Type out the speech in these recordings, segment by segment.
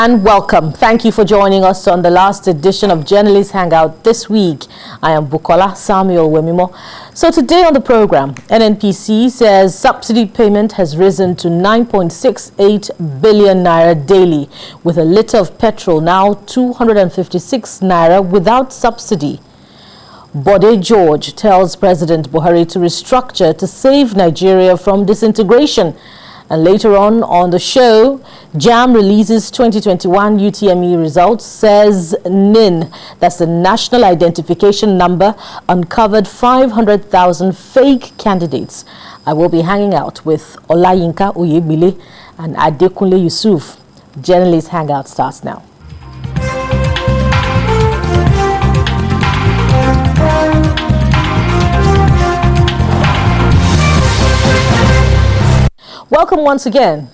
and welcome. Thank you for joining us on the last edition of Journalist Hangout this week. I am Bukola Samuel Wemimo. So today on the program, NNPC says subsidy payment has risen to 9.68 billion naira daily, with a litre of petrol now 256 naira without subsidy. Bode George tells President Buhari to restructure to save Nigeria from disintegration. And later on the show, JAM releases 2021 UTME results, says NIN, that's the National Identification Number, uncovered 500,000 fake candidates. I will be hanging out with Olayinka Oyebile and Adekunle Yusuf. Journalist Hangout starts now. Welcome once again.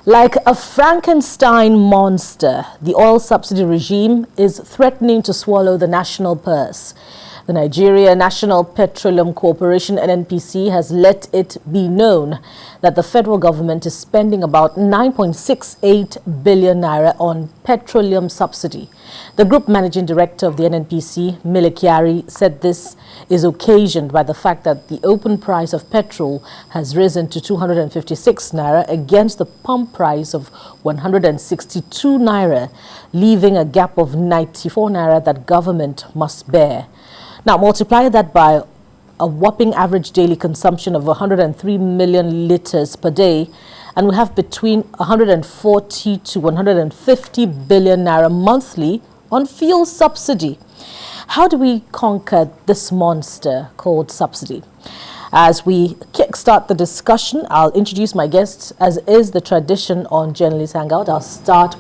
Like a Frankenstein monster, the oil subsidy regime is threatening to swallow the national purse. The Nigeria National Petroleum Corporation, NNPC, has let it be known that the federal government is spending about 9.68 billion naira on petroleum subsidy. The group managing director of the NNPC, Milikiari, said this is occasioned by the fact that the open price of petrol has risen to 256 naira against the pump price of 162 naira, leaving a gap of 94 naira that government must bear. Now, multiply that by a whopping average daily consumption of 103 million litres per day, and we have between 140 to 150 billion naira monthly on fuel subsidy. How do we conquer this monster called subsidy? As we kickstart the discussion, I'll introduce my guests, as is the tradition on Journalist Hangout. I'll start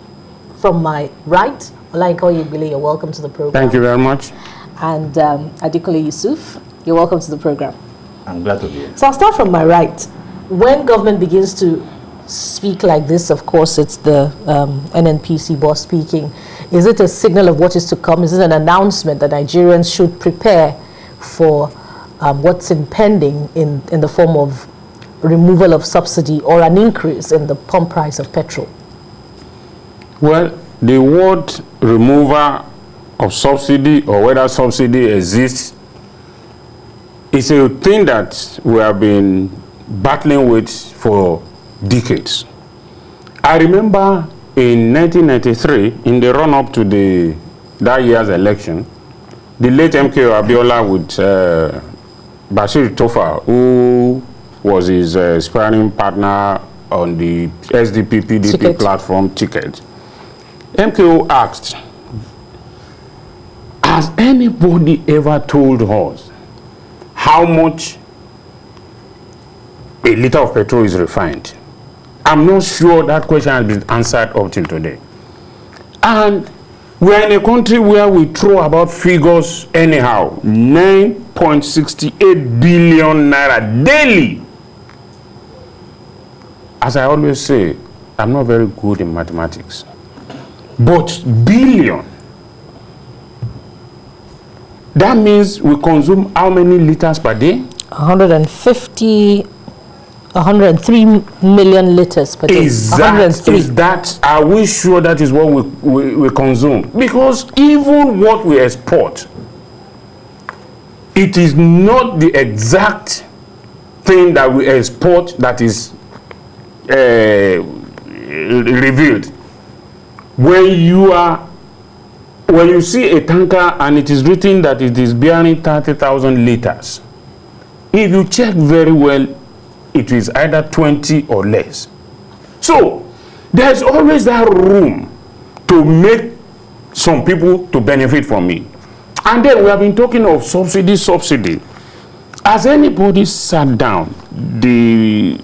from my right. Olayinka Oyebile, you're welcome to the program. Thank you very much. And Adekunle Yusuf, you're welcome to the program. I'm glad to be here. So I'll start from my right. When government begins to speak like this, of course, it's the NNPC boss speaking. Is it a signal of what is to come? Is it an announcement that Nigerians should prepare for what's impending in the form of removal of subsidy or an increase in the pump price of petrol? Well, the word removal of subsidy, or whether subsidy exists, is a thing that we have been battling with for decades. I remember in 1993, in the run-up to that year's election, the late MKO Abiola with Bashir Tofa, who was his sparring partner on the SDP-PDP platform ticket, MKO asked, has anybody ever told us how much a liter of petrol is refined? I'm not sure that question has been answered up till today. And we're in a country where we throw about figures anyhow. 9.68 billion naira daily. As I always say, I'm not very good in mathematics. But billion. That means we consume how many liters per day? 103 million liters per day. Are we sure that is what we consume? Because even what we export, it is not the exact thing that we export that is revealed. When you see a tanker and it is written that it is bearing 30,000 liters, if you check very well, it is either 20 or less. So there's always that room to make some people to benefit from it. And then we have been talking of subsidy. Has anybody sat down, the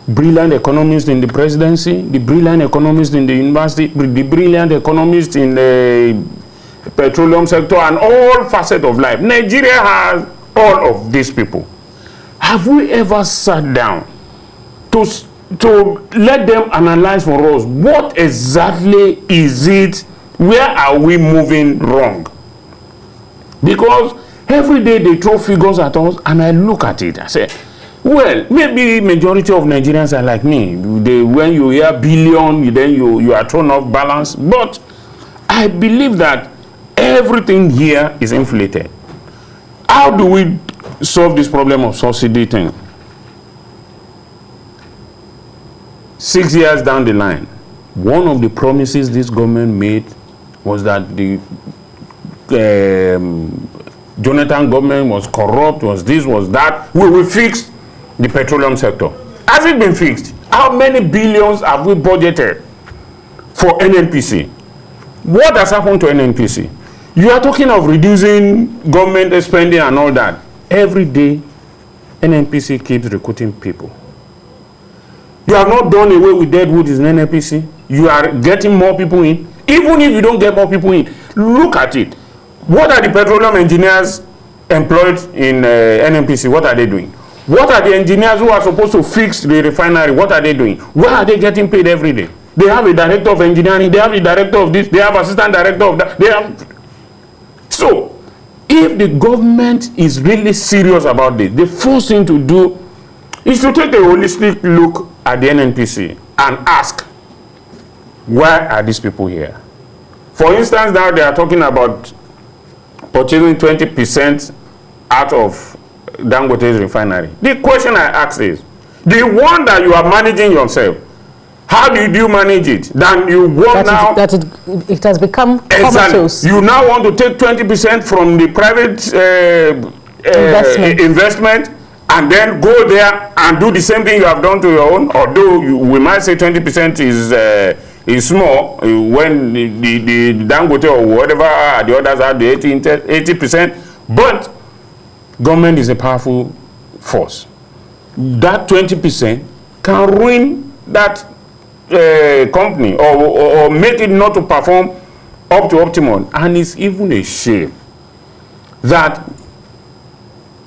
brilliant economists in the presidency, the brilliant economists in the university, the brilliant economists in the petroleum sector, and all facets of life? Nigeria has all of these people. Have we ever sat down to let them analyze for us what exactly is it, where are we moving wrong? Because every day they throw figures at us and I look at it, I say, Well, maybe majority of Nigerians are like me. When you hear billion, then you are thrown off balance. But I believe that everything here is inflated. How do we solve this problem of subsidy thing? 6 years down the line, one of the promises this government made was that the Jonathan government was corrupt, was this, was that. We will fix the petroleum sector. Has it been fixed? How many billions have we budgeted for NNPC? What has happened to NNPC? You are talking of reducing government spending and all that. Every day, NNPC keeps recruiting people. You have not done away with deadwood in NNPC. You are getting more people in. Even if you don't get more people in, look at it. What are the petroleum engineers employed in NNPC? What are they doing? What are the engineers who are supposed to fix the refinery? What are they doing? Where are they getting paid every day? They have a director of engineering. They have a director of this. They have assistant director of that. They have. So, if the government is really serious about this, the first thing to do is to take a holistic look at the NNPC and ask, why are these people here? For instance, now they are talking about purchasing 20% out of Dangote's refinery. The question I ask is, the one that you are managing yourself, how did you manage it? Then you want now... It has become comatose. You now want to take 20% from the private investment and then go there and do the same thing you have done to your own, although we might say 20% is small when the Dangote or whatever the others have the 80%, but government is a powerful force. That 20% can ruin that company or make it not to perform up to optimum. And it's even a shame that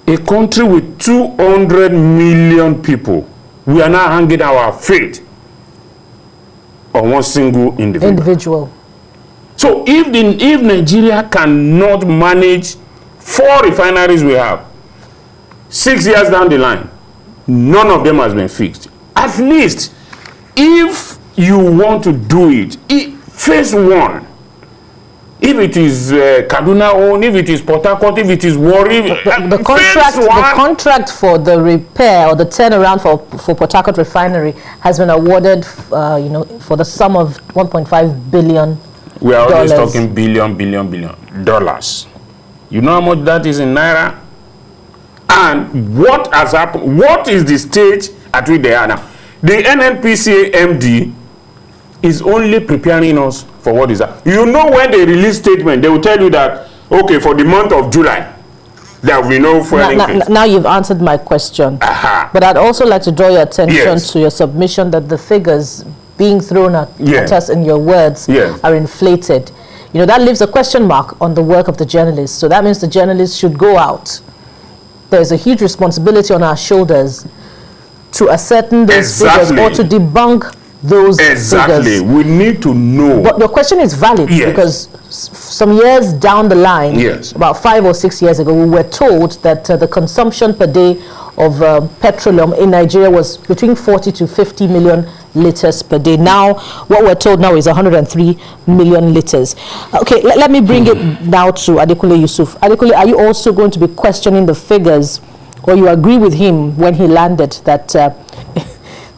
a country with 200 million people, we are now hanging our fate on one single individual. So if Nigeria cannot manage 4 refineries we have, 6 years down the line, none of them has been fixed. At least, if you want to do it, phase 1, if it is Kaduna owned, if it is Port Harcourt, if it is Warri, the contract for the repair or the turnaround for Port Harcourt refinery has been awarded, for the sum of $1.5 billion. We are always talking billion dollars. You know how much that is in naira? And what has happened? What is the stage at which they are now? The NNPC MD is only preparing us for what is that. You know, when they release statement, they will tell you that, okay, for the month of July, there will be no fuel increase. Now you've answered my question. But I'd also like to draw your attention to your submission that the figures being thrown at us in your words are inflated. You know, that leaves a question mark on the work of the journalists. So that means the journalists should go out. There's a huge responsibility on our shoulders to ascertain those figures or to debunk those figures. We need to know. But your question is valid because some years down the line, about 5 or 6 years ago, we were told that the consumption per day of petroleum in Nigeria was between 40 to 50 million liters per day. Now, what we're told now is 103 million liters. Okay, let me bring it now to Adekunle Yusuf. Adekunle, are you also going to be questioning the figures, or you agree with him when he landed that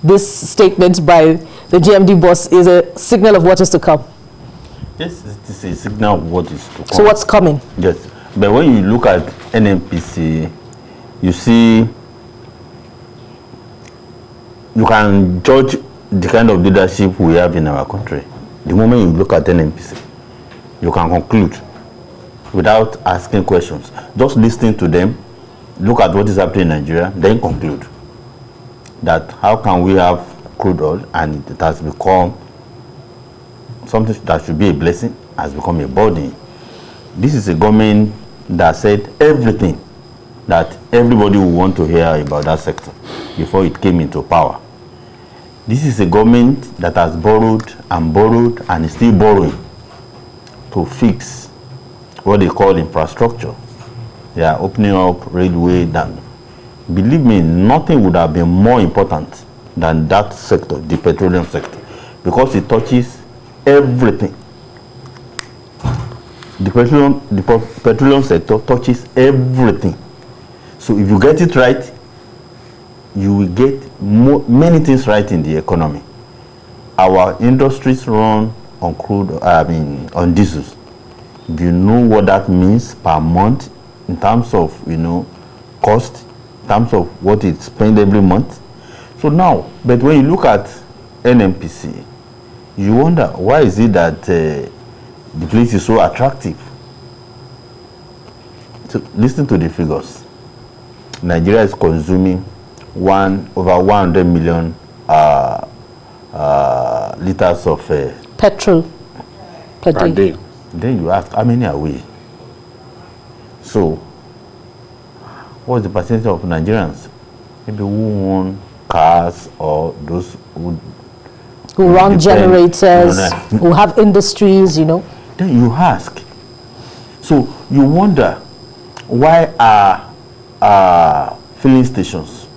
this statement by the GMD boss is a signal of what is to come? Yes, it is a signal of what is to come. So what's coming? Yes, but when you look at NNPC, you see, you can judge the kind of leadership we have in our country. The moment you look at NNPC, you can conclude without asking questions. Just listening to them, look at what is happening in Nigeria, then conclude that how can we have crude oil and it has become something that should be a blessing, has become a burden. This is a government that said everything that everybody would want to hear about that sector before it came into power. This is a government that has borrowed and is still borrowing to fix what they call infrastructure. They are opening up railway dam. believe me, nothing would have been more important than that sector, the petroleum sector, because it touches everything. The petroleum sector touches everything. So if you get it right, you will get many things right in the economy. Our industries run on on diesels. Do you know what that means per month in terms of, cost, in terms of what it spends every month? So now, but when you look at NNPC, you wonder, why is it that the place is so attractive? So listen to the figures. Nigeria is consuming over 100 million liters of petrol per day. Then you ask, how many are we? So, what's the percentage of Nigerians? Maybe who own cars, or those who run generators, who have industries, Then you ask. So, you wonder, why are filling stations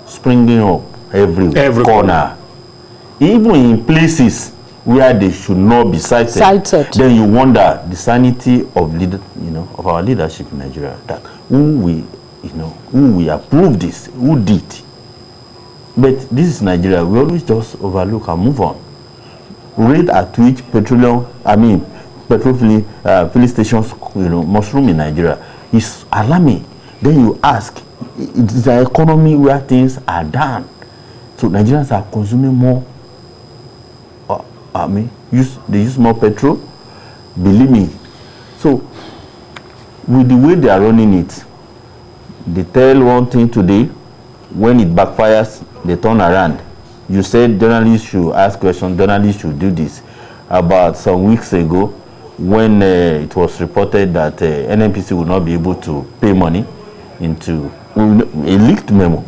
springing up every corner? Even in places where they should not be cited. Then you wonder the sanity of of our leadership in Nigeria. That who we approve this, who did. But this is Nigeria. We always just overlook and move on. Rate at which petrol filling stations mushroom in Nigeria is alarming. Then you ask, it is an economy where things are done. So Nigerians are consuming more. They use more petrol. Believe me. So with the way they are running it, they tell one thing today, when it backfires, they turn around. You said journalists should ask questions, journalists should do this. About some weeks ago, when it was reported that NNPC would not be able to pay money into a leaked memo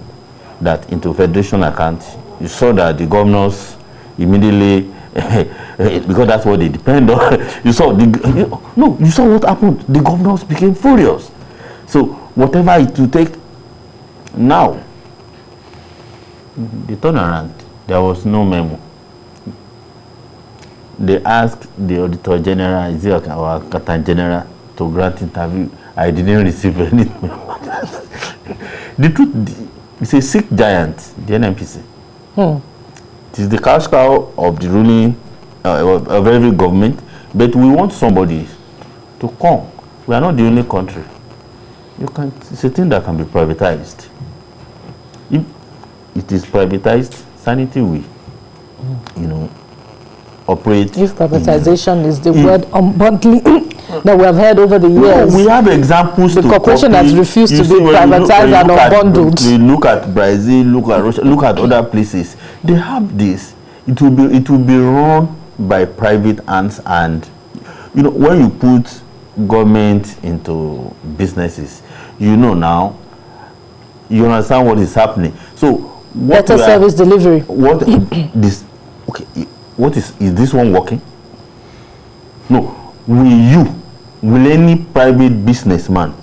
that into federation account, you saw that the governors immediately, because that's what they depend on, you saw what happened. The governors became furious. So whatever it will take now, they turn around. There was no memo. They asked the Auditor General, is it our Accountant General, to grant interview. I didn't receive any memo. The truth, it's a sick giant, the NNPC. It is the cash cow of the ruling of every government, but we want somebody to come. We are not the only country. It's a thing that can be privatized. If it is privatized, sanity will, operate. If privatization is the word unbundling that we have heard over the years. We have examples. The corporation has refused to be privatized and unbundled. We look at Brazil, look at Russia, look at other places. They have this. It will be run by private hands, and when you put government into businesses, now you understand what is happening. So better service delivery. What is this one working? No. Will any private businessman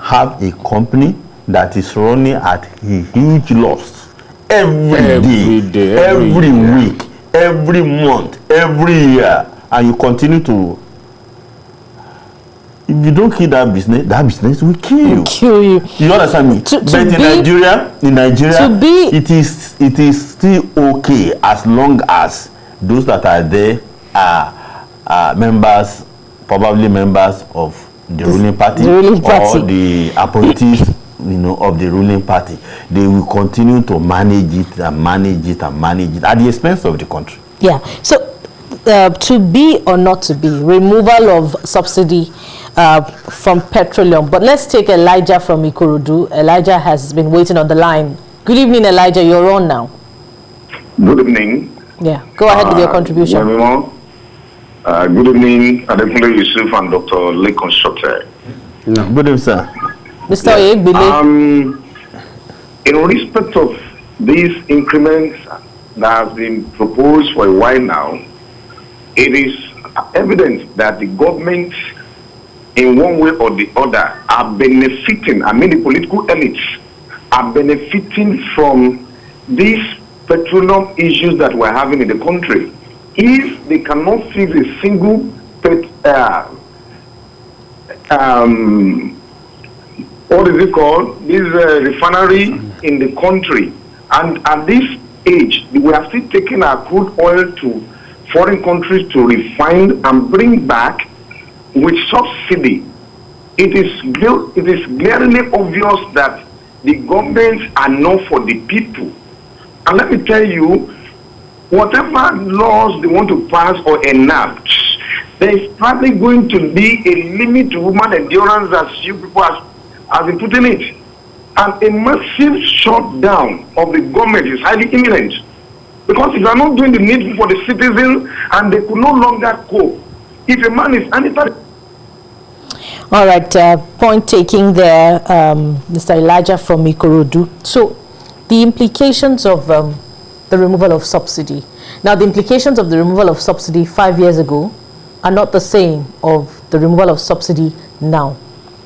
have a company that is running at a huge loss every day, every week, every month, every year, and you continue to? If you don't kill that business will kill you. You understand me? But in Nigeria, it is still okay as long as those that are there are members, probably members of the ruling party, or the appointees, of the ruling party. They will continue to manage it and manage it and manage it at the expense of the country. Yeah. So, to be or not to be, removal of subsidy from petroleum. But let's take Elijah from Ikorodu. Elijah has been waiting on the line. Good evening, Elijah. You're on now. Good evening. Yeah. Go ahead with your contribution. Good evening, Adekunle Yusuf and Dr. Lekon Shote. Good evening, sir. Mr. Oyegbile. In respect of these increments that have been proposed for a while now, it is evident that the government, in one way or the other, are benefiting. The political elites are benefiting from these petroleum issues that we're having in the country. If they cannot fix a single what is it called? This refinery in the country, and at this age, we are still taking our crude oil to foreign countries to refine and bring back with subsidy. It is glaringly obvious that the governments are not for the people. And let me tell you, whatever laws they want to pass or enact, there is probably going to be a limit to human endurance, as you people have been putting it. And a massive shutdown of the government is highly imminent. Because if you are not doing the needful for the citizens and they could no longer cope, if a man is anything. All right, point taking there, Mr. Elijah from Ikorodu. So, the implications of the removal of subsidy. Now, the implications of the removal of subsidy 5 years ago are not the same of the removal of subsidy now.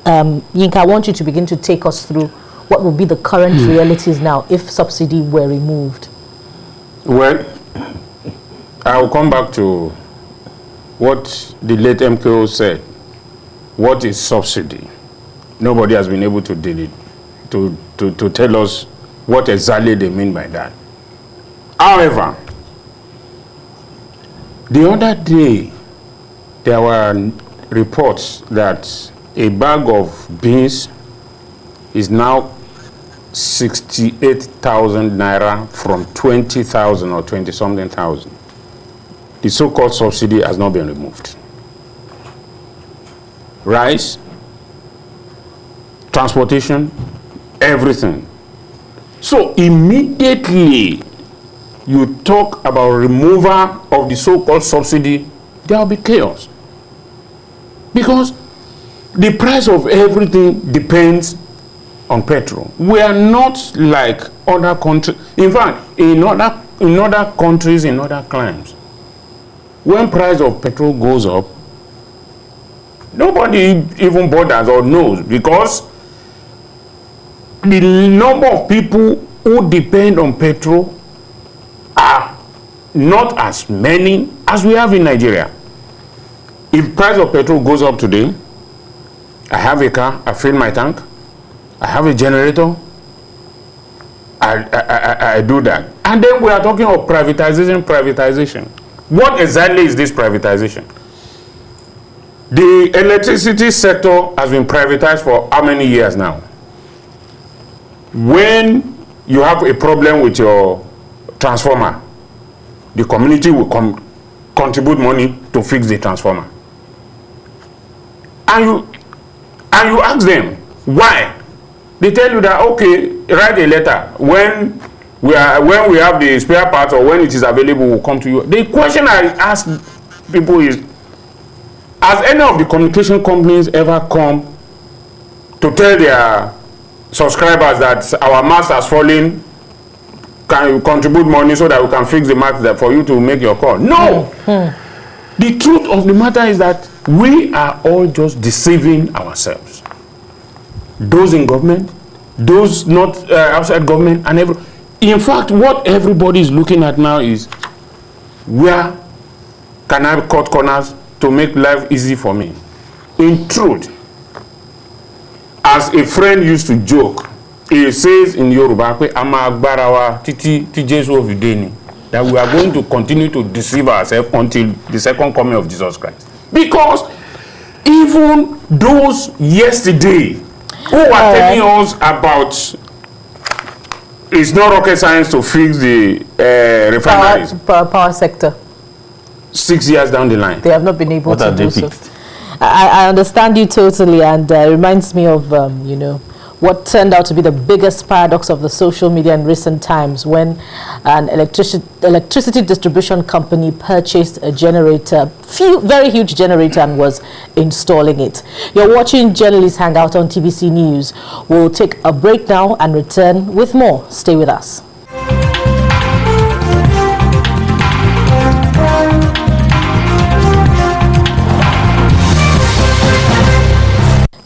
Yinka, I want you to begin to take us through what will be the current realities now if subsidy were removed. Well, I will come back to what the late MKO said. What is subsidy? Nobody has been able to deal it, to tell us what exactly they mean by that. However, the other day, there were reports that a bag of beans is now 68,000 naira from 20,000 or 20-something thousand. The so-called subsidy has not been removed. Rice, transportation, everything. So immediately you talk about removal of the so-called subsidy, there will be chaos. Because the price of everything depends on petrol. We are not like other countries. In fact, in other countries, in other climes, when price of petrol goes up, nobody even bothers or knows, because the number of people who depend on petrol are not as many as we have in Nigeria. If price of petrol goes up today, I have a car, I fill my tank, I have a generator, I do that. And then we are talking of privatization. What exactly is this privatization? The electricity sector has been privatized for how many years now? When you have a problem with your transformer, the community will contribute money to fix the transformer. And you ask them why. They tell you that, okay, write a letter. When we have the spare parts or when it is available, we'll come to you. The question I ask people is, has any of the communication companies ever come to tell their subscribers that our mast has fallen, can you contribute money so that we can fix the mast for you to make your call? No! The truth of the matter is that we are all just deceiving ourselves. Those in government, those not outside government, and in fact, what everybody is looking at now is, where can I cut corners to make life easy for me? In truth, as a friend used to joke, he says in Yoruba, that we are going to continue to deceive ourselves until the second coming of Jesus Christ. Because even those yesterday who were telling us about it's not rocket science to fix the refineries. Power sector. 6 years down the line, they have not been able to do so. Fixed? I understand you totally, and it reminds me of what turned out to be the biggest paradox of the social media in recent times, when an electricity distribution company purchased a generator, very huge generator, and was installing it. You're watching Journalists Hangout on TVC News. We'll take a break now and return with more. Stay with us.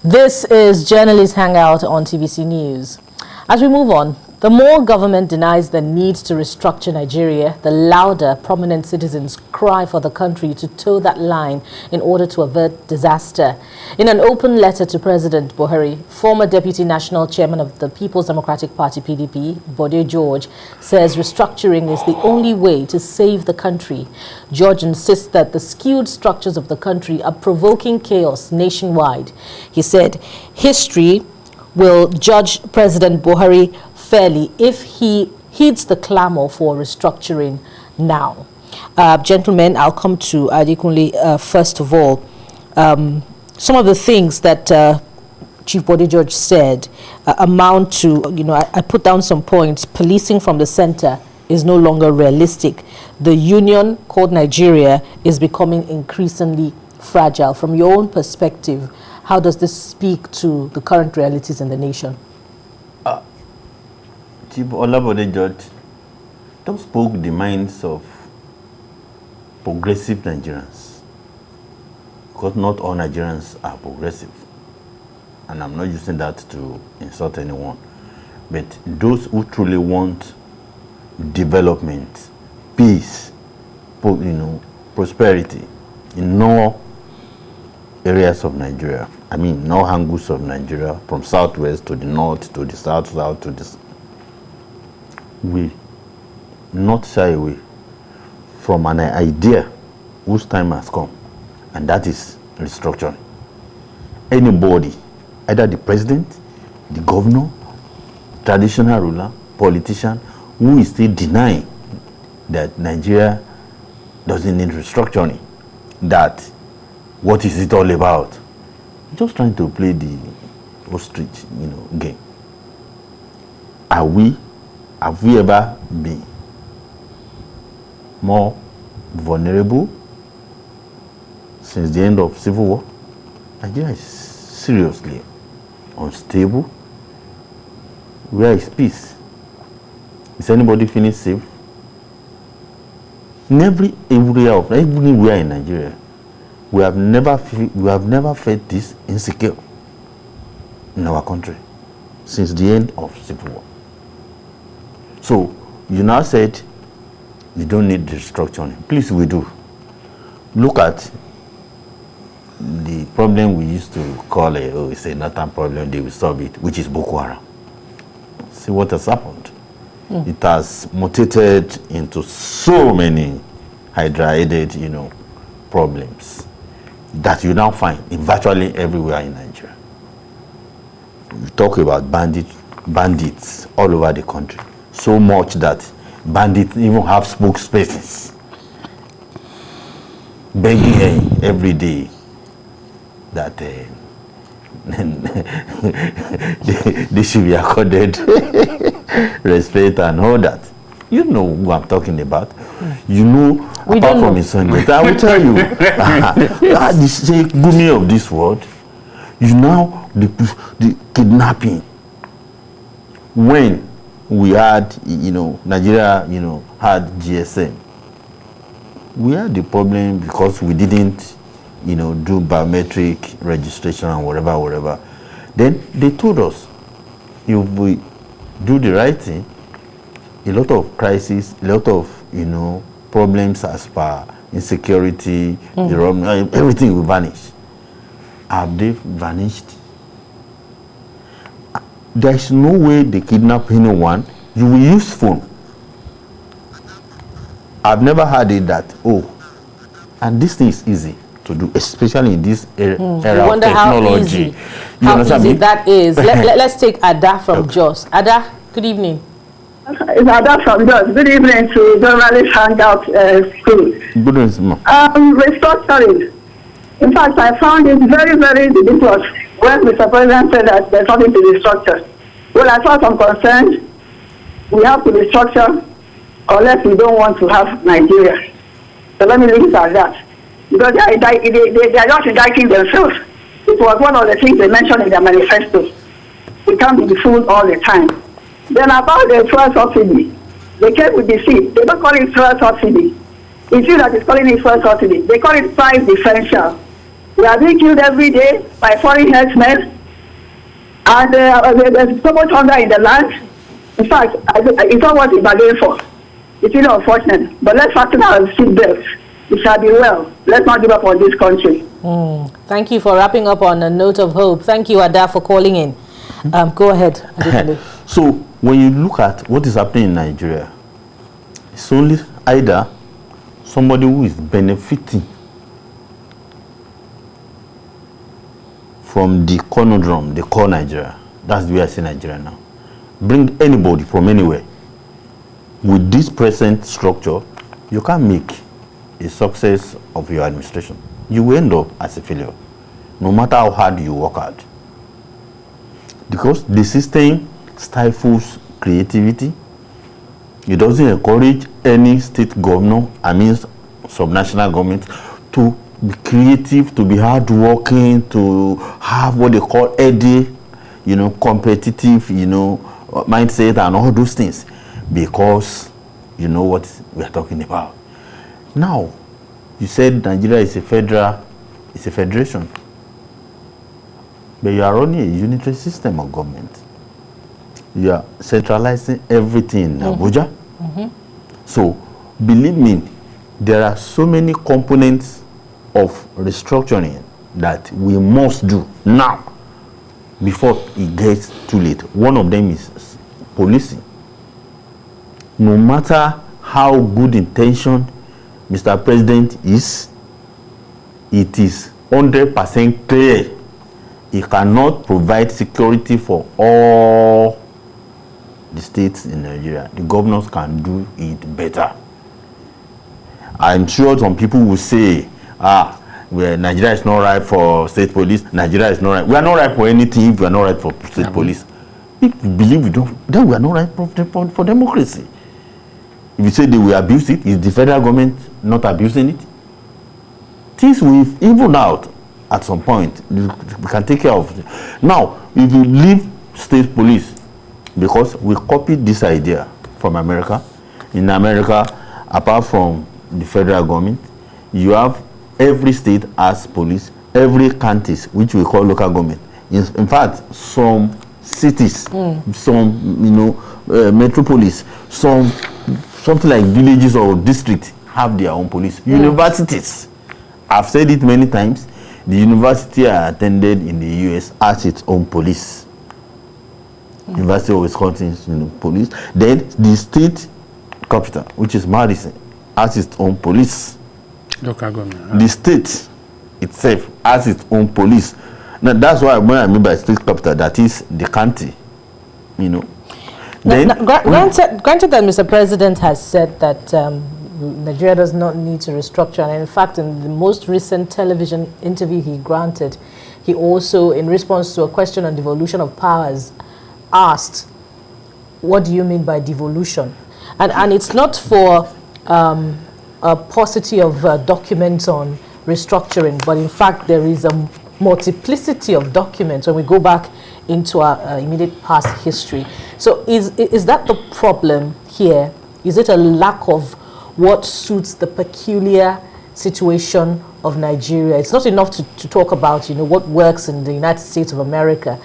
This is Journalists Hangout on TVC News. As we move on, the more government denies the need to restructure Nigeria, the louder prominent citizens cry for the country to toe that line in order to avert disaster. In an open letter to President Buhari, former Deputy National Chairman of the People's Democratic Party (PDP), Bode George, says restructuring is the only way to save the country. George insists that the skewed structures of the country are provoking chaos nationwide. He said, history will judge President Buhari fairly if he heeds the clamor for restructuring now. Gentlemen, I'll come to Adekunle first of all. Some of the things that Chief Bode George said amount to, I put down some points. Policing from the center is no longer realistic. The union called Nigeria is becoming increasingly fragile. From your own perspective, how does this speak to the current realities in the nation? Chief Olabode George don't spoke the minds of progressive Nigerians, because not all Nigerians are progressive, and I'm not using that to insult anyone, but those who truly want development, peace, prosperity in all areas of Nigeria. I mean, no angles of Nigeria, from southwest to the north to the south to the we not shy away from an idea whose time has come, and that is restructuring. Anybody, either the president, the governor, traditional ruler, politician, who is still denying that Nigeria doesn't need restructuring, that what is it all about? Just trying to play the ostrich, game. Have we ever been more vulnerable since the end of Civil War? Nigeria is seriously unstable. Where is peace? Is anybody feeling safe? In every area of everywhere in Nigeria, we have never felt this insecure in our country since the end of Civil War. So you now said you don't need restructuring. Please, we do. Look at the problem we used to call it's a northern problem, they will solve it, which is Boko Haram. See what has happened. It has mutated into so many hydra-headed, problems that you now find in virtually everywhere in Nigeria. We talk about bandits all over the country. So much that bandits even have spokespersons begging every day that they should be accorded respect and all that. You know who I'm talking about. Apart from his son, I will tell you, the Sheikh Gumi of this world, the kidnapping. When we had, Nigeria, had GSM, we had the problem because we didn't, do biometric registration and whatever. Then they told us, if we do the right thing, a lot of crises, a lot of, problems as per insecurity, everything will vanish. Have they vanished? There is no way they kidnap anyone. You will use phone. I've never heard it that, and this thing is easy to do, especially in this era of technology. How easy that is. Let's take Ada from Jos. Ada, good evening. It's Ada from Jos. Good evening to journalist Hangout School. Good evening. Restructuring. In fact, I found it very, very ridiculous when Mr. President said that there's something to restructure. Well, as far as I'm concerned, we have to restructure unless we don't want to have Nigeria. So let me leave it at that. Because they are just indicting themselves. It was one of the things they mentioned in their manifesto. We can't be fooled all the time. Then about the fuel subsidy, they came with the seat. They don't call it fuel subsidy. It's you that is calling it fuel subsidy. They call it price differential. We are being killed every day by foreign herdsmen. And there's so much hunger in the land. In fact, it's not what we bargained for. It's really unfortunate. But let's fasten our seatbelts. It shall be well. Let's not give up on this country. Thank you for wrapping up on a note of hope. Thank you, Ada, for calling in. Go ahead. So, when you look at what is happening in Nigeria, it's only either somebody who is benefiting from the conundrum they call Nigeria. That's the way I see Nigeria now. Bring anybody from anywhere. With this present structure, you can't make a success of your administration. You will end up as a failure, no matter how hard you work hard. Because the system stifles creativity. It doesn't encourage any state governor, subnational government, to be creative, to be hardworking, to have what they call edgy, competitive, mindset and all those things. Because you know what we are talking about. Now, you said Nigeria is a federation. But you are running a unitary system of government. You are centralizing everything in Abuja. So, believe me, there are so many components of restructuring that we must do now before it gets too late. One of them is policing. No matter how good intention Mr. President is, it is 100% clear he cannot provide security for all the states in Nigeria. The governors can do it better. I'm sure some people will say, Nigeria is not right for state police. Nigeria is not right. We are not right for anything if we are not right for state police. If you believe we don't, then we are not right for democracy. If you say they will abuse it, is the federal government not abusing it? Things will even out at some point. We can take care of it. Now, if you leave state police, because we copied this idea from America. In America, apart from the federal government, you have every state has police, every counties, which we call local government. In fact, some cities, some metropolis, something like villages or districts have their own police. Universities, I've said it many times, the university I attended in the US has its own police. University of Wisconsin police. Then the state capital, which is Madison, has its own police. Local government. The state itself has its own police. Now that's why when I mean by state capital, that is the county. Then, granted that Mr. President has said that Nigeria does not need to restructure, and in fact, in the most recent television interview he granted, he also, in response to a question on devolution of powers, asked, "What do you mean by devolution?" And it's not for a paucity of documents on restructuring, but in fact, there is a multiplicity of documents when we go back into our immediate past history. So is that the problem here? Is it a lack of what suits the peculiar situation of Nigeria? It's not enough to talk about what works in the United States of America.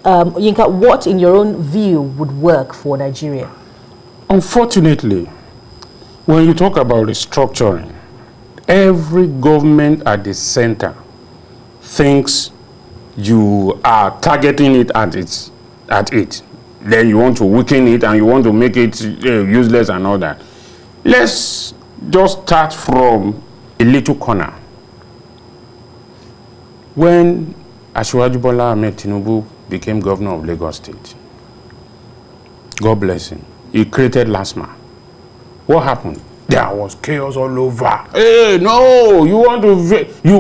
Yinka, what in your own view would work for Nigeria? Unfortunately, when you talk about restructuring, every government at the center thinks you are targeting it at it. Then you want to weaken it and you want to make it useless and all that. Let's just start from a little corner. When Asiwaju Bola Ahmed Tinubu became governor of Lagos State, God bless him, he created LASMA. What happened? There was chaos all over. Hey, no, you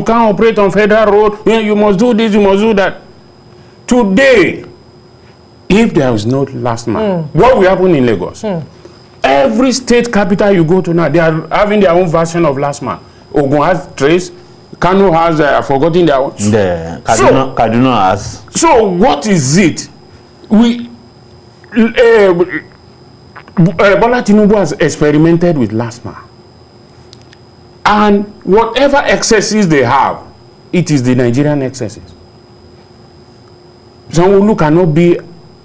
can't operate on federal road. You must do this, you must do that. Today, if there is no LASMA, what will happen in Lagos? Every state capital you go to now, they are having their own version of LASMA. Ogun has Trace, Kano has, I've forgotten their own. Kaduna has. So what is it? Bola Tinubu has experimented with LASMA. And whatever excesses they have, it is the Nigerian excesses. Sanwo-Olu cannot be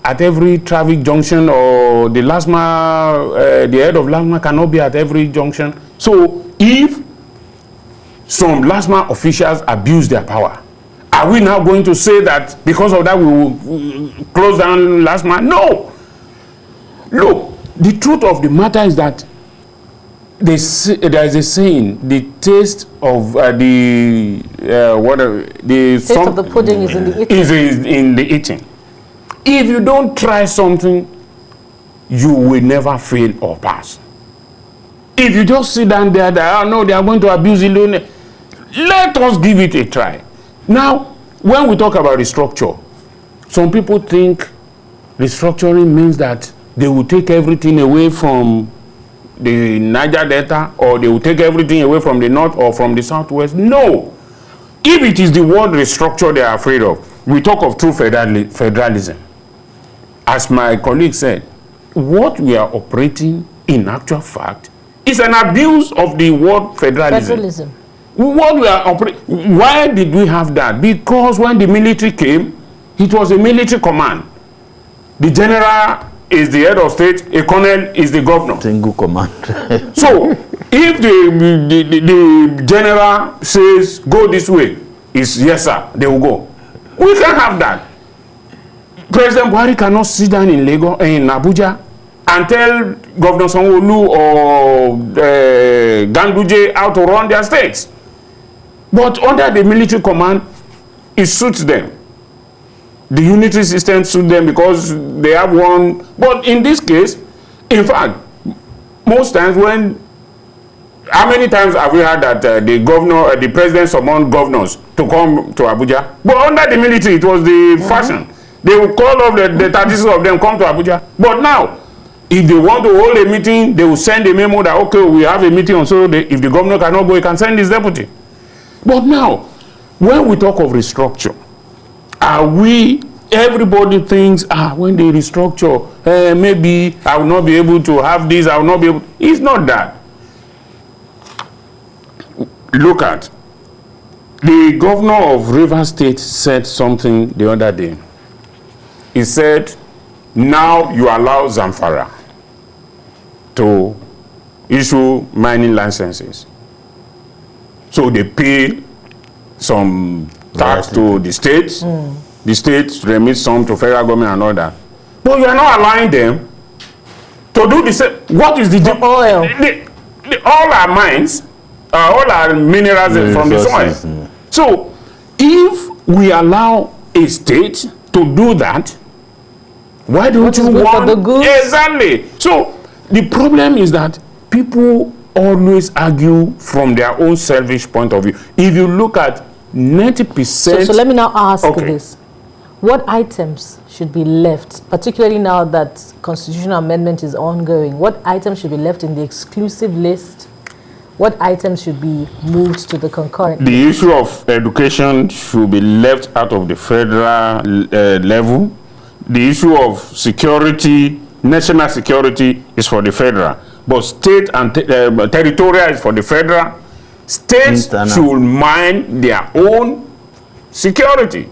at every traffic junction, or the LASMA, the head of LASMA cannot be at every junction. So if some LASMA officials abuse their power, are we now going to say that because of that we will close down LASMA? No. Look, the truth of the matter is that there is a saying: the taste of the taste of the pudding is in the eating. Is in the eating. If you don't try something, you will never fail or pass. If you just sit down there, no, they are going to abuse it. Let us give it a try. Now, when we talk about restructure, some people think restructuring means that they will take everything away from the Niger Delta, or they will take everything away from the north or from the southwest. No. If it is the word restructure they are afraid of, we talk of true federalism. As my colleague said, what we are operating in actual fact is an abuse of the word federalism. What we are operating, why did we have that? Because when the military came, it was a military command. The general is the head of state, a colonel is the governor. Single command. So, if the general says, go this way, it's yes sir, they will go. We can't have that. President Buhari cannot sit down in Lagos, in Abuja, and tell Governor Sanwo-Olu or Ganduje how to run their states. But under the military command, it suits them. The unitary system suits them because they have one. But in this case, in fact, most times how many times have we heard that the president summoned governors to come to Abuja? But under the military, it was the fashion. They will call off the 36 of them come to Abuja. But now, if they want to hold a meeting, they will send a memo that, okay, we have a meeting on so if the governor cannot go, he can send his deputy. But now, when we talk of restructure, everybody thinks, when they restructure, maybe I will not be able to have this, I will not be able. It's not that. Look at, the governor of Rivers State said something the other day. He said, now you allow Zamfara to issue mining licenses. So they pay some tax to the states. The states remit some to federal government and all that. But you are not allowing them to do the same. What is the oil? All our mines, all our minerals from the soil. So if we allow a state to do that, why don't you want for the goods? Exactly. So the problem is that people always argue from their own selfish point of view. If you look at 90%. So let me now ask this. What items should be left, particularly now that constitutional amendment is ongoing? What items should be left in the exclusive list? What items should be moved to the concurrent? The issue of education should be left out of the federal level. The issue of security, national security, is for the federal. But state and territorial is for the federal. States should mind their own security.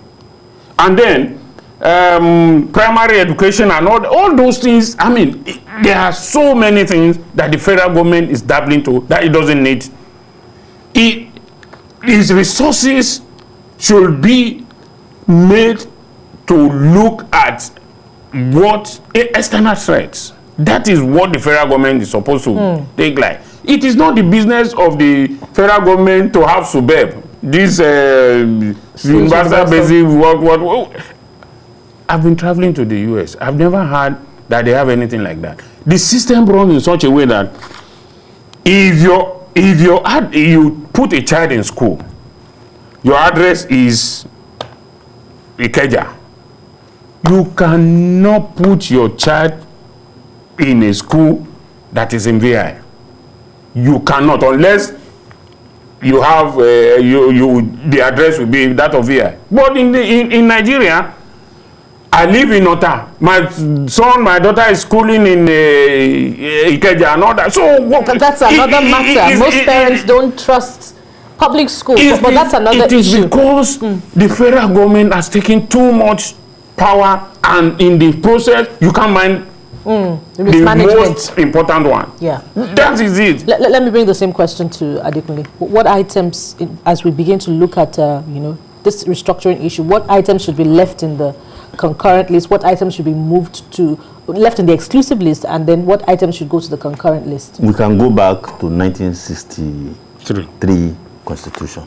And then primary education and all those things. I mean, there are so many things that the federal government is dabbling to that it doesn't need. Its resources should be made to look at what external threats. That is what the federal government is supposed to take like. It is not the business of the federal government to have SUBEB. This universal basic what. I've been traveling to the US. I've never heard that they have anything like that. The system runs in such a way that if you put a child in school, your address is Ikeja. You cannot put your child in a school that is in VI. You cannot, unless you have the address will be that of VI. But in Nigeria, I live in Ota. My daughter is schooling in Ikeja and all that. So that's another matter. Most parents don't trust public schools, but that's another issue. It is because the federal government has taken too much power, and in the process, you can mind the most important one. Yeah. That is it. Let me bring the same question to Adekunle. What items, as we begin to look at, this restructuring issue, what items should be left in the concurrent list? What items should be left in the exclusive list? And then what items should go to the concurrent list? We can go back to 1963 Constitution.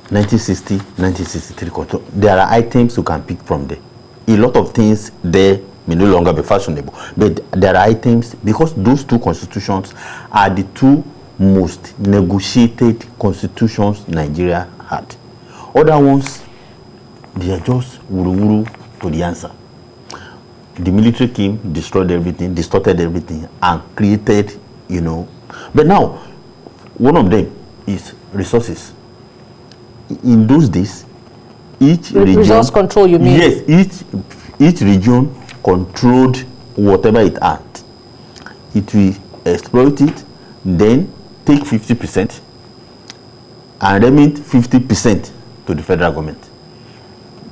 1960, 1963 Constitution. There are items you can pick from there. A lot of things there may no longer be fashionable, but there are items, because those two constitutions are the two most negotiated constitutions Nigeria had. Other ones, they are just wuru-wuru to the answer. The military came, destroyed everything, distorted everything, and created, But now, one of them is resources. In those days, each region... Resource control, you mean? Yes, each region controlled whatever it had. It will exploit it, then take 50% and remit 50% to the federal government.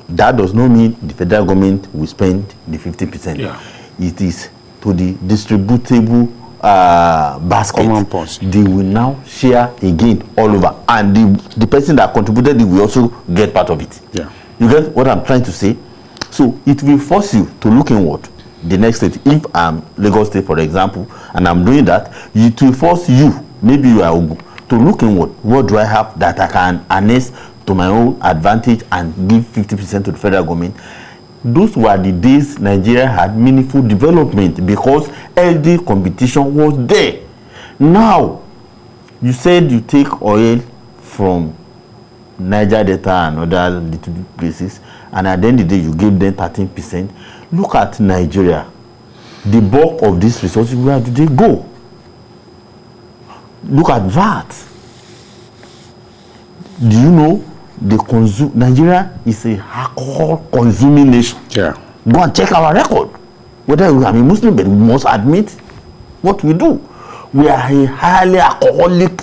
That does not mean the federal government will spend the 50%. Yeah. It is to the distributable basket. They will now share again all over, and the person that contributed it will also get part of it. Yeah. You get what I'm trying to say? So it will force you to look inward. The next state, if I'm Lagos State, for example, and I'm doing that, it will force you, maybe you are Ogun, to look inward. What do I have that I can harness to my own advantage and give 50% to the federal government? Those were the days Nigeria had meaningful development because healthy competition was there. Now, you said you take oil from Niger Delta and other little places, and at the end of the day, you give them 13%. Look at Nigeria. The bulk of these resources, where do they go? Look at VAT. Do you know Nigeria is a alcohol consuming nation? Yeah. Go and check our record. Whether we are Muslim, but we must admit what we do. We are a highly alcoholic,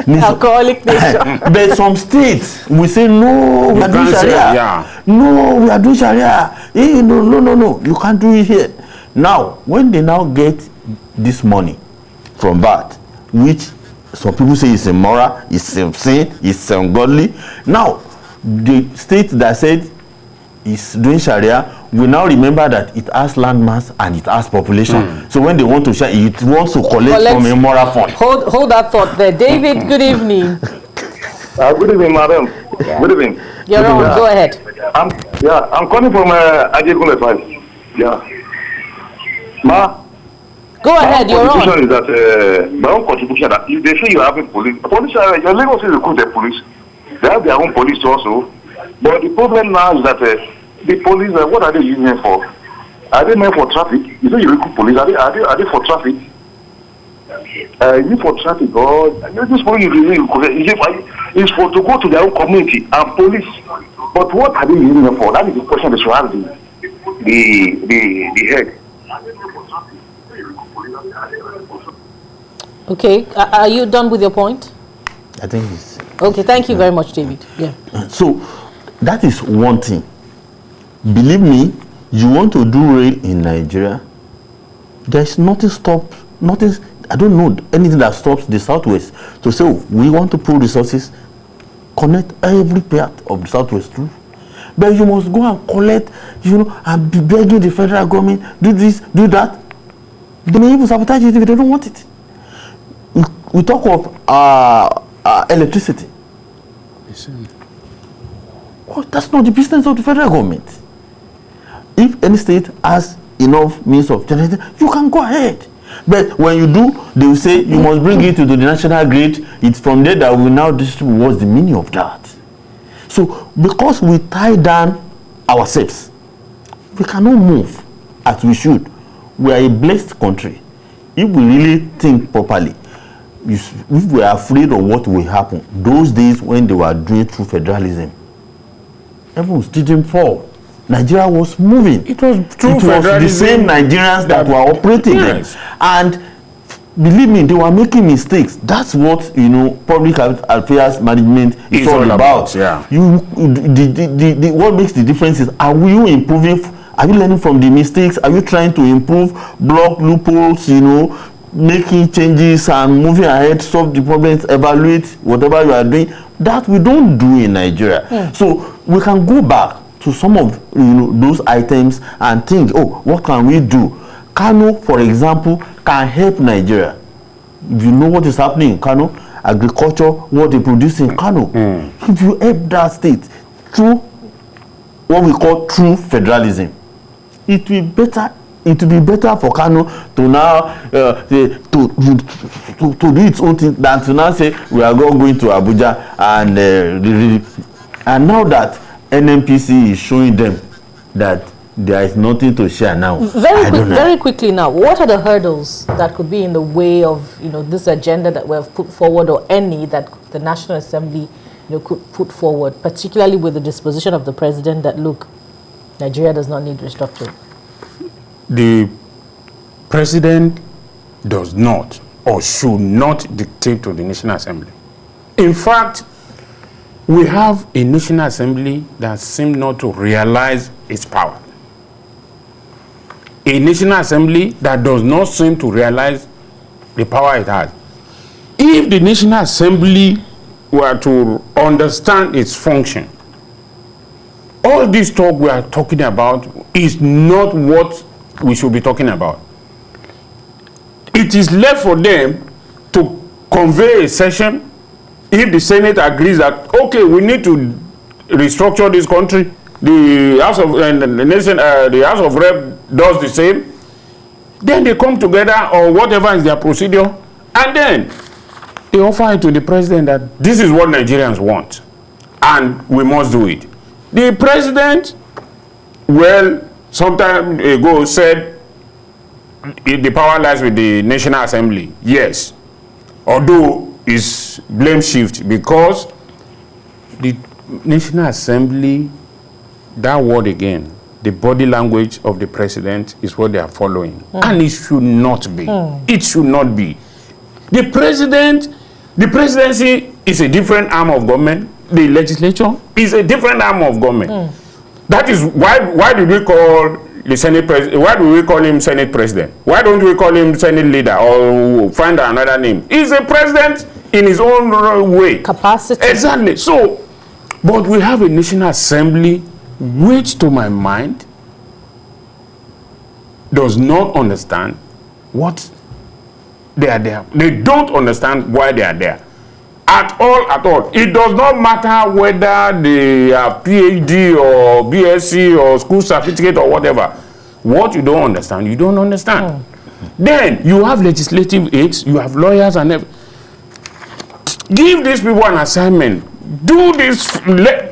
alcoholic nation. But some states we say no, we are doing Sharia. Yeah. No, we are doing Sharia. No. You can't do it here. Now, when they now get this money from VAT, which some people say is immoral, it's sin, it's ungodly. Now, the state that said is doing Sharia will now remember that it has land mass and it has population. So when they want to share, it wants to collect from a moral fund. Hold that thought there. David, good evening. Good evening, madam. Yeah. Good evening. You're on. Go ahead. I'm calling from Adekunle 5. Yeah. Go ahead, you're on. Is that my own contribution that if they say you're having police, your Lagos is recruit the police. They have their own police also. But the problem now is that the police, what are they using them for? Are they meant for traffic? You know, you recruit police. Are they for traffic? Is it for traffic or this police is for to go to their own community and police? But what are they using them for? That is the question that should have the head. Okay, are you done with your point? I think it's... Okay, thank you very much, David. Yeah. So, that is one thing. Believe me, you want to do rail in Nigeria, there's nothing I don't know anything that stops the Southwest to say, we want to pull resources, connect every part of the Southwest through. But you must go and collect, and be begging the federal government, do this, do that. They may even sabotage it if they don't want it. We talk of electricity. Well, that's not the business of the federal government. If any state has enough means of generating, you can go ahead. But when you do, they will say you must bring it to the national grid. It's from there that we now distribute. What's the meaning of that? So, because we tie down ourselves, we cannot move as we should. We are a blessed country. If we really think properly, if we are afraid of what will happen, those days when they were doing true federalism, everyone didn't fall. Nigeria was moving. It was true federalism. It was the same Nigerians that were operating there. And believe me, they were making mistakes. That's what, you know, public affairs management is all about. Yeah. What makes the difference is, are you improving? Are you learning from the mistakes? Are you trying to improve, block loopholes, you know, making changes and moving ahead, solve the problems, evaluate whatever you are doing? That we don't do in Nigeria. So we can go back to some of, you know, those items and think, oh, what can we do? Kano, for example, can help Nigeria. If you know what is happening in Kano, agriculture, what they produce in Kano, if you help that state through what we call true federalism, it will be better for Kano to now to do its own thing than to now say we are going to Abuja and now that NNPC is showing them that there is nothing to share now. Very quickly now, what are the hurdles that could be in the way of, you know, this agenda that we have put forward, or any that the National Assembly, you know, could put forward, particularly with the disposition of the president that, look, Nigeria does not need restructuring? The president does not or should not dictate to the National Assembly. In fact, we have a National Assembly that seems not to realize its power. A National Assembly that does not seem to realize the power it has. If the National Assembly were to understand its function, all this talk we are talking about is not what we should be talking about. It is left for them to convey a session. If the Senate agrees that, okay, we need to restructure this country, the House of the House of Rep does the same, then they come together, or whatever is their procedure, and then they offer it to the president that this is what Nigerians want, and we must do it. The president, well, some time ago said the power lies with the National Assembly. Yes, although it's blame shift, because the National Assembly, that word again, the body language of the president is what they are following. And it should not be. It should not be. The presidency is a different arm of government. The legislature is a different arm of government. That is why did we call the Senate president? Why do we call him Senate president? Why don't we call him Senate leader or find another name? He's a president in his own way. Capacity. Exactly. So, but we have a National Assembly which, to my mind, does not understand what they are there. They don't understand why they are there. At all. It does not matter whether they are PhD or BSc or school certificate or whatever. What you don't understand, you don't understand. Then you have legislative aides, you have lawyers and everything. Give these people an assignment. Do this.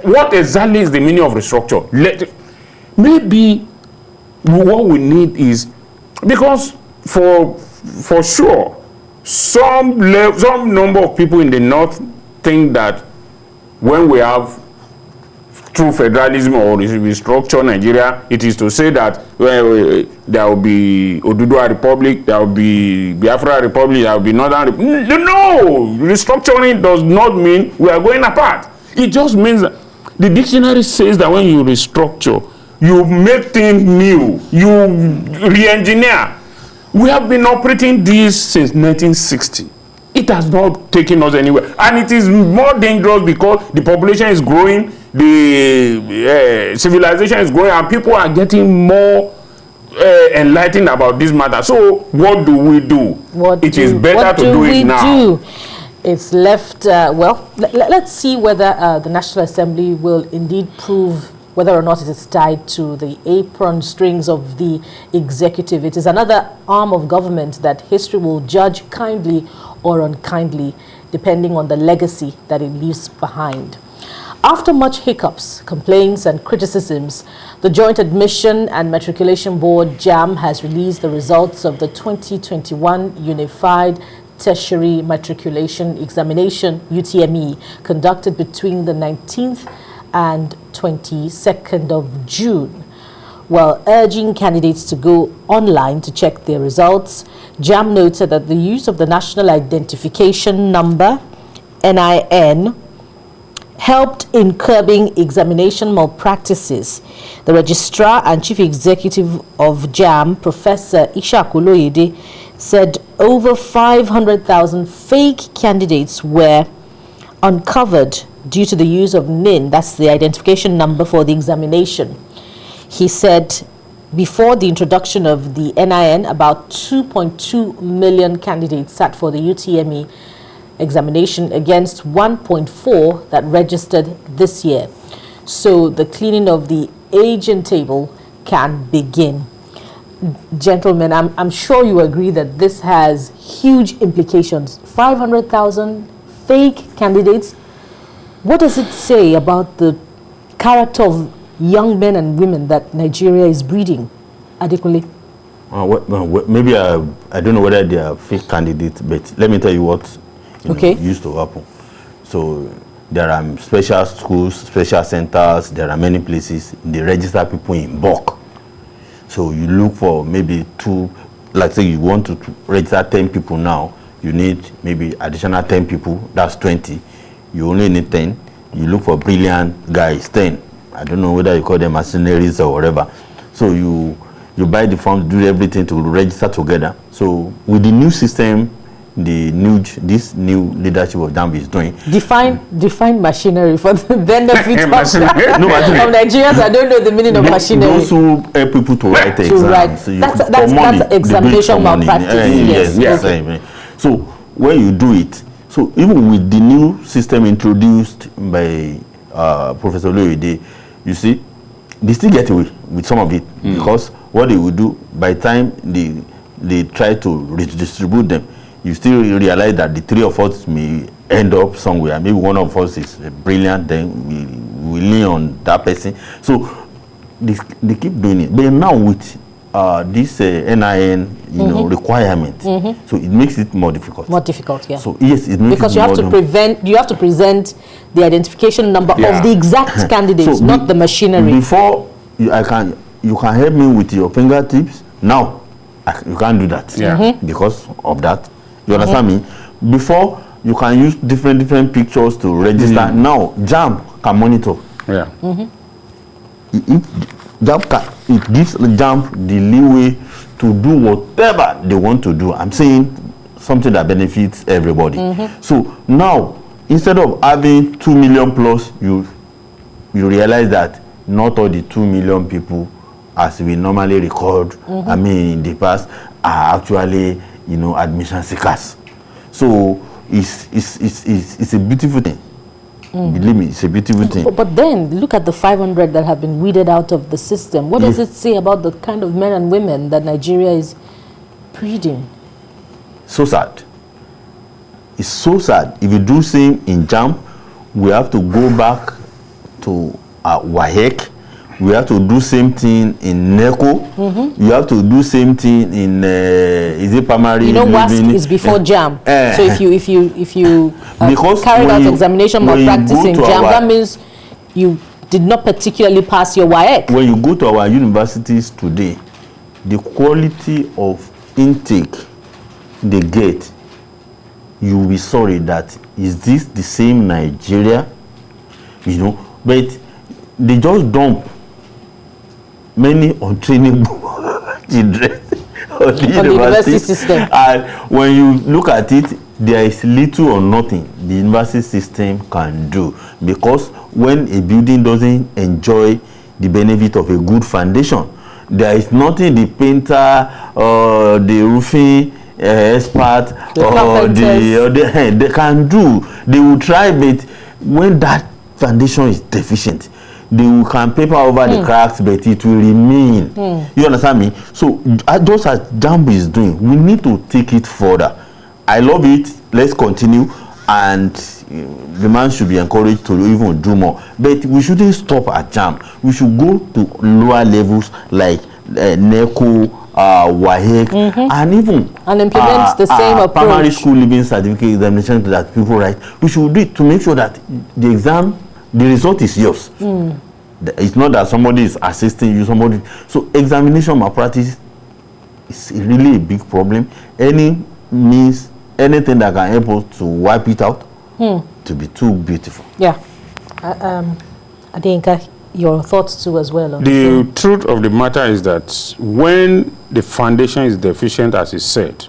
What exactly is the meaning of restructure? Maybe what we need is, because for sure, some number of people in the north think that when we have true federalism or restructure Nigeria, it is to say that there will be Oduduwa Republic, there will be Biafra Republic, there will be Northern Republic. No! Restructuring does not mean we are going apart. It just means that the dictionary says that when you restructure, you make things new, you re-engineer. We have been operating this since 1960. It has not taken us anywhere. And it is more dangerous because the population is growing, the civilization is growing, and people are getting more enlightened about this matter. So what do we do? It is better to do it now. It's left, let's see whether the National Assembly will indeed prove whether or not it is tied to the apron strings of the executive. It is another arm of government that history will judge kindly or unkindly, depending on the legacy that it leaves behind. After much hiccups, complaints, and criticisms, the Joint Admission and Matriculation Board, JAMB, has released the results of the 2021 Unified Tertiary Matriculation Examination, UTME, conducted between the 19th and 22nd of June. while urging candidates to go online to check their results. JAMB noted that the use of the National Identification Number, NIN, helped in curbing examination malpractices. The Registrar and Chief Executive of JAMB, Professor Ishaq Oloyede, said over 500,000 fake candidates were uncovered due to the use of NIN, that's the identification number for the examination. He said before the introduction of the NIN, about 2.2 million candidates sat for the UTME examination against 1.4 that registered this year. So the cleaning of the agent table can begin. Gentlemen, I'm sure you agree that this has huge implications. 500,000 fake candidates. What does it say about the character of young men and women that Nigeria is breeding? Adekunle? Maybe I don't know whether they are fake candidates, but let me tell you what used to happen. So there are special schools, special centers, there are many places, they register people in bulk. So you look for maybe like say you want to register 10 people now, you need maybe additional 10 people, that's 20. You only need 10. You look for brilliant guys, 10. I don't know whether you call them mercenaries or whatever. So you buy the forms, do everything to register together. So with the new system, this new leadership of JAMB is doing. Define machinery for the benefit of Nigerians. I don't know the meaning of machinery. Those who help people to write exams. So that's examination malpractice. Yes. So when you do it, so even with the new system introduced by Professor Oloyede, you see, they still get away with some of it because what they will do by the time they try to redistribute them, you still realize that the three of us may end up somewhere. Maybe one of us is brilliant, then we lean on that person. So they keep doing it. But now with this NIN, requirement, so it makes it more difficult. More difficult, yeah. So yes, it makes because it you have to present the identification number of the exact candidates, so not the machinery. Before you can help me with your fingertips. Now you can't do that because of that. You understand me? Before you can use different pictures to register. Now JAMB can monitor. Yeah. It gives JAMB the leeway to do whatever they want to do. I'm saying something that benefits everybody. So now, instead of having 2 million plus, you realize that not all the 2 million people, as we normally record, in the past, are actually, admission seekers. So it's a beautiful thing. Believe me, it's a beautiful thing. But then, look at the 500 that have been weeded out of the system. What does it say about the kind of men and women that Nigeria is breeding? So sad. It's so sad. If you do same in JAMB, we have to go back to WAEC. We have to do same thing in NECO. You have to do same thing in is it primary? WASC is before JAMB. So if you carried out examination malpractice in JAMB, that means you did not particularly pass your WAEC. When you go to our universities today, the quality of intake they get, you will be sorry that is this the same Nigeria? But they just dump many untrainable children on the university system. And when you look at it, there is little or nothing the university system can do, because when a building doesn't enjoy the benefit of a good foundation, there is nothing the painter or the roofing expert or they can do. They will try, but when that foundation is deficient, they can paper over the cracks, but it will remain. You understand me? So just as JAMB is doing, we need to take it further. I love it. Let's continue, and the man should be encouraged to even do more. But we shouldn't stop at JAMB. We should go to lower levels like NECO, WAEC, and even implement the same approach. Primary school living certificate examination that people write. We should do it to make sure that the result is yours. It's not that somebody is assisting you, so examination malpractice is really a big problem. Anything that can help us to wipe it out to be too beautiful. Yeah. I think your thoughts too as well. The truth of the matter is that when the foundation is deficient, as is said,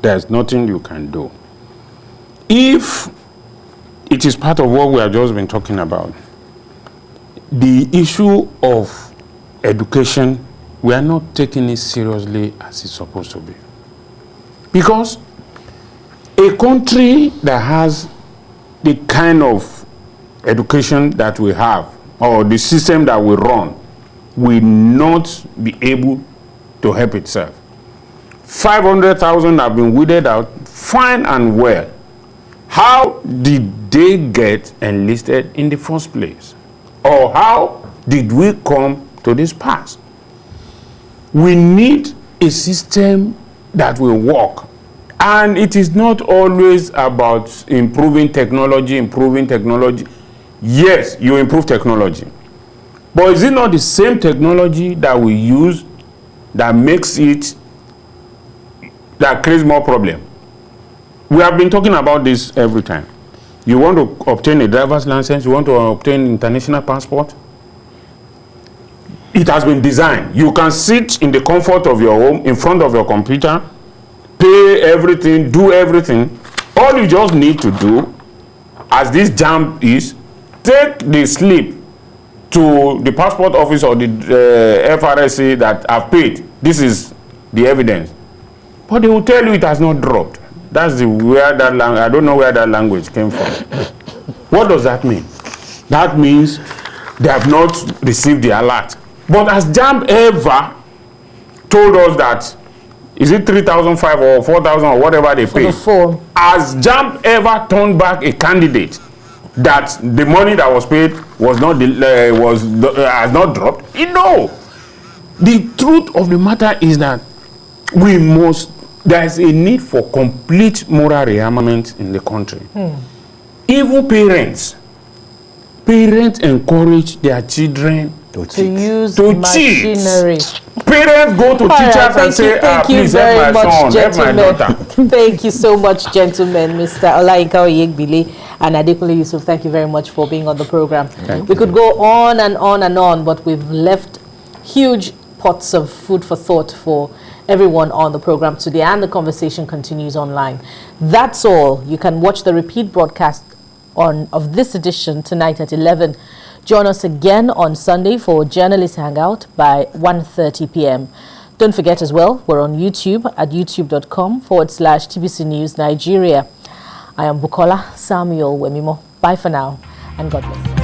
there's nothing you can do. If it is part of what we have just been talking about, the issue of education, we are not taking it seriously as it's supposed to be. Because a country that has the kind of education that we have, or the system that we run, will not be able to help itself. 500,000 have been weeded out, fine and well. How did they get enlisted in the first place? Or how did we come to this pass? We need a system that will work. And it is not always about improving technology. Yes, you improve technology. But is it not the same technology that we use that makes it, that creates more problem? We have been talking about this every time. You want to obtain a driver's license, you want to obtain international passport. It has been designed. You can sit in the comfort of your home, in front of your computer, pay everything, do everything. All you just need to do, as this jam is, take the slip to the passport office or the FRSA that have paid. This is the evidence. But they will tell you it has not dropped. That's where that language, I don't know where that language came from. What does that mean? That means they have not received the alert. But has JAMB ever told us that, is it 3,500 or 4,000 or whatever they pay? Has JAMB ever turned back a candidate that the money that was paid was not has not dropped? No. The truth of the matter is that there is a need for complete moral rearmament in the country. Even parents encourage their children to use machinery. Parents go to teachers and say, please help my son, help my daughter. Thank you so much, gentlemen. Mr. Olayinka Oyegbile and Adekunle Yusuf, thank you very much for being on the program. We could go on and on and on, but we've left huge pots of food for thought for everyone on the program today, and the conversation continues online. That's all. You can watch the repeat broadcast of this edition tonight at 11. Join us again on Sunday for Journalist Hangout by 1:30 p.m. Don't forget as well, we're on YouTube at youtube.com/TBC News Nigeria. I am Bukola Samuel Wemimo. Bye for now, and God bless.